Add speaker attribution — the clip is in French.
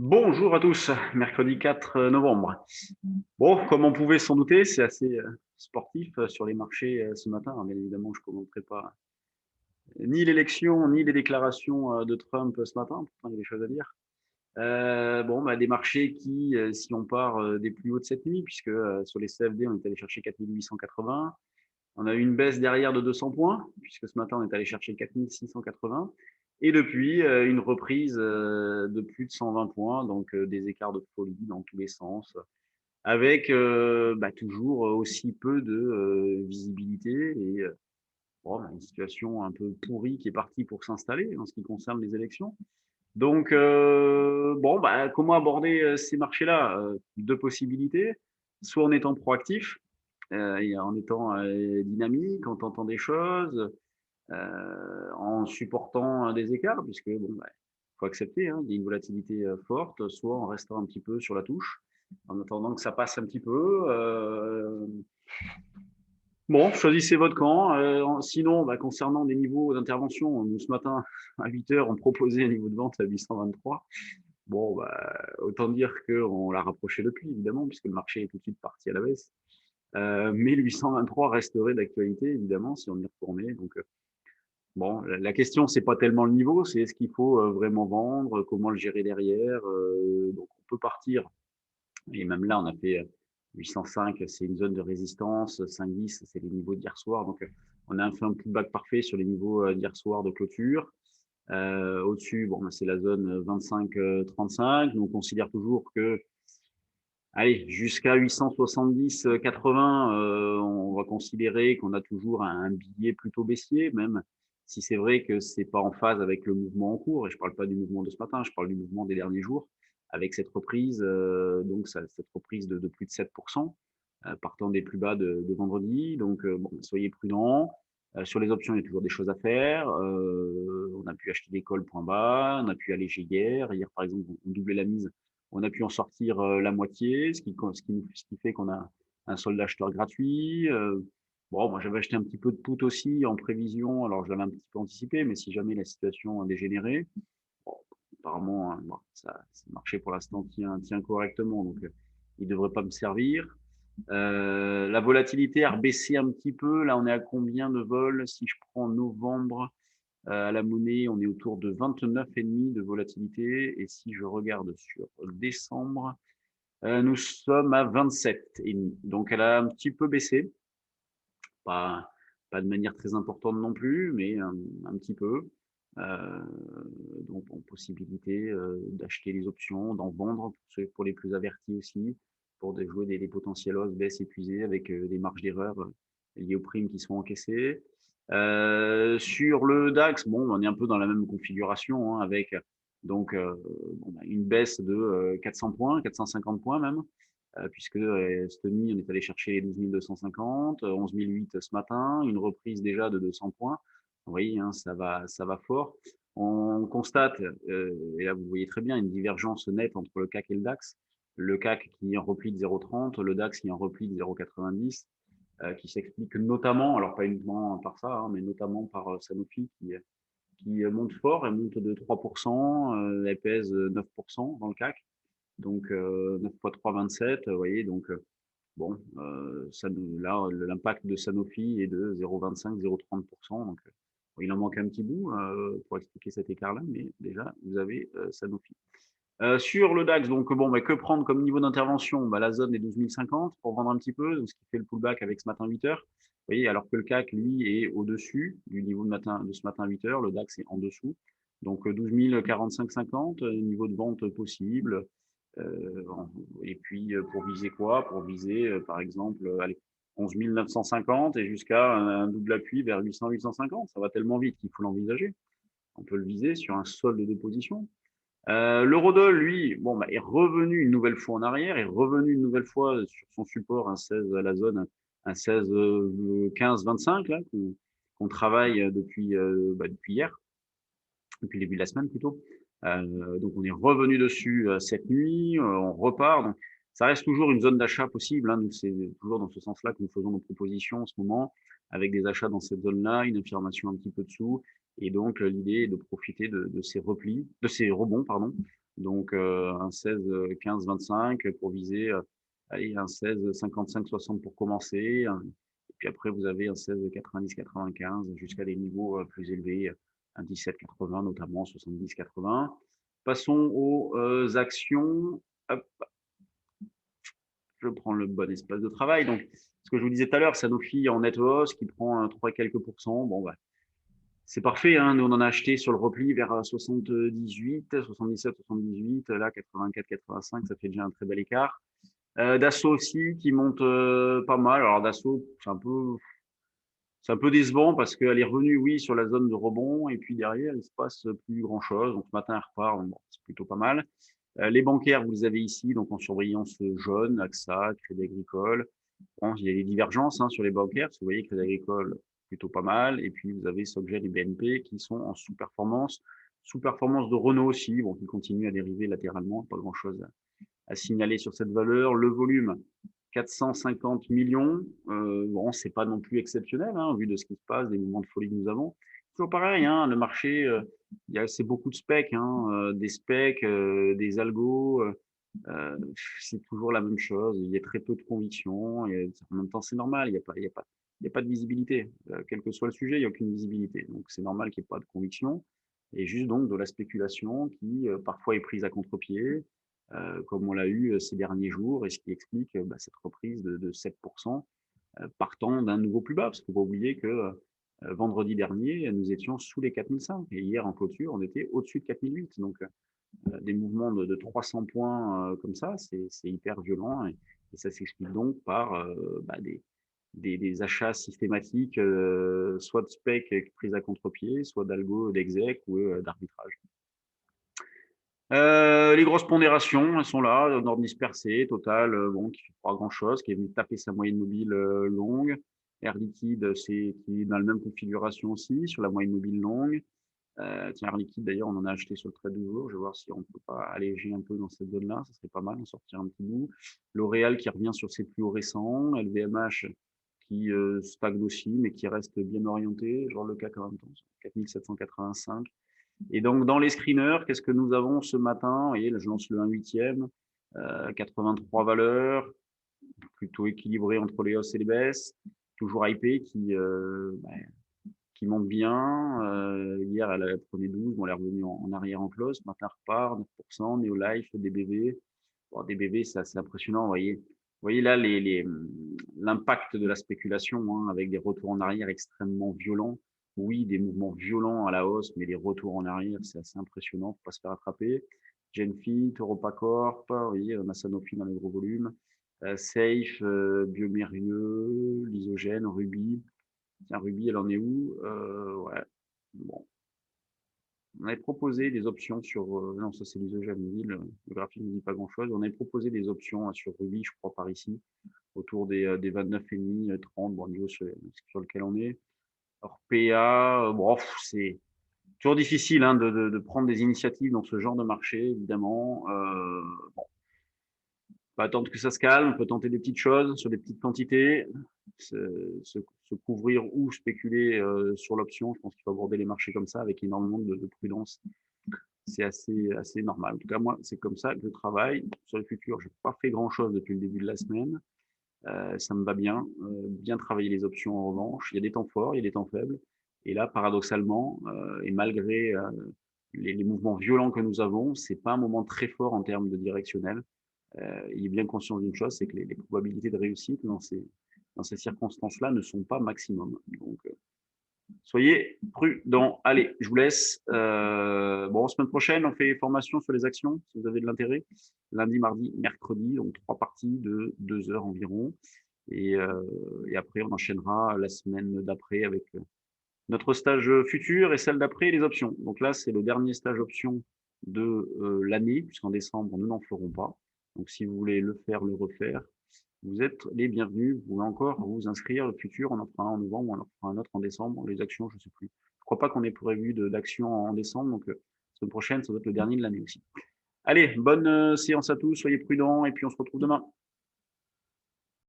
Speaker 1: Bonjour à tous, mercredi 4 novembre. Bon, comme on pouvait s'en douter, c'est assez sportif sur les marchés ce matin. Bien évidemment, je ne commenterai pas ni l'élection, ni les déclarations de Trump ce matin, pourtant il y a des choses à dire. Bon, des marchés qui, si on part des plus hauts de cette nuit, puisque sur les CFD, on est allé chercher 4880. On a eu une baisse derrière de 200 points, puisque ce matin, on est allé chercher 4680. Et depuis, une reprise de plus de 120 points, donc des écarts de folie dans tous les sens, avec toujours aussi peu de visibilité et une situation un peu pourrie qui est partie pour s'installer en ce qui concerne les élections. Donc, comment aborder ces marchés-là? Deux possibilités. Soit en étant proactif, et en étant dynamique, en tentant des choses, en supportant des écarts, puisque faut accepter, hein, il y a une volatilité forte, soit en restant un petit peu sur la touche, en attendant que ça passe un petit peu. Bon, choisissez votre camp. Sinon, concernant des niveaux d'intervention, nous ce matin à 8 heures, on proposait un niveau de vente à 823. Bon, autant dire qu'on l'a rapproché depuis, évidemment, puisque le marché est tout de suite parti à la baisse. Mais le 823 resterait d'actualité, évidemment, si on y retournait. Donc, bon, la question, c'est pas tellement le niveau, c'est est-ce qu'il faut vraiment vendre, comment le gérer derrière. Donc, on peut partir. Et même là, on a fait 805, c'est une zone de résistance. 510, c'est les niveaux d'hier soir. Donc, on a fait un pullback parfait sur les niveaux d'hier soir de clôture. Au-dessus, c'est la zone 25-35. Nous, on considère toujours que, allez, jusqu'à 870-80, on va considérer qu'on a toujours un billet plutôt baissier, même si c'est vrai que c'est pas en phase avec le mouvement en cours. Et je parle pas du mouvement de ce matin, je parle du mouvement des derniers jours, avec cette reprise, cette reprise de plus de 7%, partant des plus bas de vendredi. Donc, soyez prudents. Sur les options, il y a toujours des choses à faire. On a pu acheter des calls point bas, on a pu alléger hier. Hier, par exemple, on doublait la mise, on a pu en sortir la moitié, ce qui fait qu'on a un solde acheteur gratuit. Moi, j'avais acheté un petit peu de put aussi en prévision. Alors, je l'avais un petit peu anticipé, mais si jamais la situation a dégénéré, bon, apparemment, hein, ça marché pour l'instant tient correctement, donc il ne devrait pas me servir. La volatilité a rebaissé un petit peu. Là, on est à combien de vols? Si je prends novembre, à la monnaie, on est autour de 29,5 de volatilité. Et si je regarde sur décembre, nous sommes à 27,5. Donc, elle a un petit peu baissé. Pas, pas de manière très importante non plus, mais un petit peu. Euh, donc, possibilité d'acheter les options, d'en vendre pour les plus avertis aussi, pour jouer des potentiels hausses, baisses épuisées avec des marges d'erreur liées aux primes qui sont encaissées. Sur le DAX, on est un peu dans la même configuration, hein, avec donc une baisse de 400 points, 450 points même, puisque cette nuit, on est allé chercher les 12 250, 11 008 ce matin, une reprise déjà de 200 points. Vous voyez, hein, ça va fort. On constate, et là vous voyez très bien, une divergence nette entre le CAC et le DAX. Le CAC qui est en repli de 0,30, le DAX qui est en repli de 0,90, qui s'explique notamment, alors pas uniquement par ça, hein, mais notamment par Sanofi qui monte fort, elle monte de 3%, elle pèse 9% dans le CAC, donc 9 fois 3, 27, vous voyez, donc là, l'impact de Sanofi est de 0,25, 0,30%, donc il en manque un petit bout pour expliquer cet écart-là, mais déjà, vous avez Sanofi. Sur le DAX, donc que prendre comme niveau d'intervention? La zone des 12 050 pour vendre un petit peu, donc ce qui fait le pullback avec ce matin 8 heures. Vous voyez, alors que le CAC, lui, est au-dessus du niveau de ce matin 8 heures, le DAX est en dessous. Donc 12 045,50, niveau de vente possible. Euh, et puis pour viser quoi? Pour viser, par exemple, allez, 11 950 et jusqu'à un double appui vers 800, 850. Ça va tellement vite qu'il faut l'envisager. On peut le viser sur un solde de position. L'eurodoll, lui, est revenu une nouvelle fois en arrière, est revenu une nouvelle fois sur son support, un 16 à la zone, un 16 15 25 là, qu'on travaille depuis hier, depuis le début de la semaine plutôt. Donc on est revenu dessus cette nuit, on repart. Donc ça reste toujours une zone d'achat possible, hein. Nous, c'est toujours dans ce sens-là que nous faisons nos propositions en ce moment, avec des achats dans cette zone-là, une affirmation un petit peu dessous. Et donc l'idée est de profiter de ces replis, de ces rebonds, pardon, Donc, un 16, 15, 25 pour viser, allez, un 16, 55, 60 pour commencer. Et puis après, vous avez un 16, 90, 95 jusqu'à des niveaux plus élevés, un 17, 80 notamment, 70, 80. Passons aux actions. Hop, je prends le bon espace de travail. Donc, ce que je vous disais tout à l'heure, Sanofi en net hausse qui prend 3 quelques pourcents. Bon, bah, c'est parfait, hein. Nous, on en a acheté sur le repli vers 78, 77, 78. Là, 84, 85, ça fait déjà un très bel écart. Dassault aussi qui monte pas mal. Alors, Dassault, c'est un peu décevant parce qu'elle est revenue, oui, sur la zone de rebond. Et puis derrière, il se passe plus grand-chose. Donc, ce matin, elle repart. Bon, c'est plutôt pas mal. Les bancaires, vous les avez ici, donc en surbrillance jaune, AXA, Crédit Agricole. Bon, il y a des divergences sur les bancaires, parce que vous voyez Crédit Agricole, plutôt pas mal. Et puis, vous avez SocGen et BNP qui sont en sous-performance. Sous-performance de Renault aussi, bon, qui continue à dériver latéralement, pas grand-chose à signaler sur cette valeur. Le volume, 450 millions. Bon, c'est pas non plus exceptionnel, au vu de ce qui se passe, des mouvements de folie que nous avons. Toujours pareil, le marché, il y a assez beaucoup de specs, des specs, des algos. C'est toujours la même chose. Il y a très peu de conviction. Et en même temps, c'est normal. Il y a pas de visibilité. Quel que soit le sujet, il n'y a aucune visibilité. Donc, c'est normal qu'il n'y ait pas de conviction. Et juste donc de la spéculation qui parfois est prise à contre-pied, comme on l'a eu ces derniers jours, et ce qui explique cette reprise de 7%, partant d'un nouveau plus bas. Parce qu'il ne faut pas oublier que vendredi dernier, nous étions sous les 4005. Et hier, en clôture, on était au-dessus de 4008. Donc, des mouvements de 300 points comme ça, c'est hyper violent. Et ça s'explique donc par des achats systématiques, soit de spec prise à contre-pied, soit d'algo, d'exec ou d'arbitrage. Les grosses pondérations, elles sont là, ordre dispersé, Total, bon, qui fait pas grand-chose, qui est venu taper sa moyenne mobile longue. Air Liquide, c'est qui est dans la même configuration aussi, sur la moyenne mobile longue. Tiens, Air Liquide, d'ailleurs, on en a acheté sur le trade du jour. Je vais voir si on ne peut pas alléger un peu dans cette zone-là. Ça serait pas mal, en sortir un petit bout. L'Oréal qui revient sur ses plus hauts récents. LVMH qui stagne aussi, mais qui reste bien orienté. Genre le CAC en même temps, 4785. Et donc, dans les screeners, qu'est-ce que nous avons ce matin? Vous voyez, là, je lance le 1/8, 83 valeurs, plutôt équilibré entre les hausses et les baisses. Toujours hypé qui monte bien. Hier, elle prenait 12, bon, elle est revenue en arrière en close. Maintenant, elle repart, 9%. Neolife, DBV. Bon, DBV, c'est assez impressionnant. Vous voyez là l'impact de la spéculation avec des retours en arrière extrêmement violents. Oui, des mouvements violents à la hausse, mais des retours en arrière, c'est assez impressionnant. Il ne faut pas se faire attraper. Genfit, EuropaCorp, vous voyez, on a Sanofi dans les gros volumes. Safe, Biomérieux, Lysogène, Ruby. Tiens, Ruby, elle en est où? Ouais, bon. On avait proposé des options sur. Non, ça c'est l'isogène, le graphique ne dit pas grand-chose. On avait proposé des options sur Ruby, je crois, par ici, autour des 29,5, 30, bon, niveau sur lequel on est. Alors, PA, bon, c'est toujours difficile de prendre des initiatives dans ce genre de marché, évidemment. Bon, on va attendre que ça se calme, on peut tenter des petites choses sur des petites quantités, se couvrir ou spéculer sur l'option. Je pense qu'il faut aborder les marchés comme ça avec énormément de prudence. C'est assez normal. En tout cas, moi, c'est comme ça que je travaille. Sur le futur, je n'ai pas fait grand-chose depuis le début de la semaine. Ça me va bien. Bien travailler les options en revanche. Il y a des temps forts, il y a des temps faibles. Et là, paradoxalement, et malgré les mouvements violents que nous avons, c'est pas un moment très fort en termes de directionnel. Il est bien conscient d'une chose, c'est que les probabilités de réussite dans ces circonstances-là ne sont pas maximum. Donc, soyez prudents. Allez, je vous laisse. Bon, semaine prochaine, on fait formation sur les actions, si vous avez de l'intérêt. Lundi, mardi, mercredi, donc 3 parties de 2 heures environ. Et après, on enchaînera la semaine d'après avec notre stage futur et celle d'après, les options. Donc là, c'est le dernier stage option de l'année, puisqu'en décembre, nous n'en ferons pas. Donc, si vous voulez le faire, le refaire, vous êtes les bienvenus. Vous pouvez encore vous inscrire. Le futur, on en fera un en novembre, on en fera un autre en décembre. Les actions, je ne sais plus. Je ne crois pas qu'on ait prévu d'actions en décembre. Donc, la semaine prochaine, ça doit être le dernier de l'année aussi. Allez, bonne séance à tous. Soyez prudents et puis on se retrouve demain.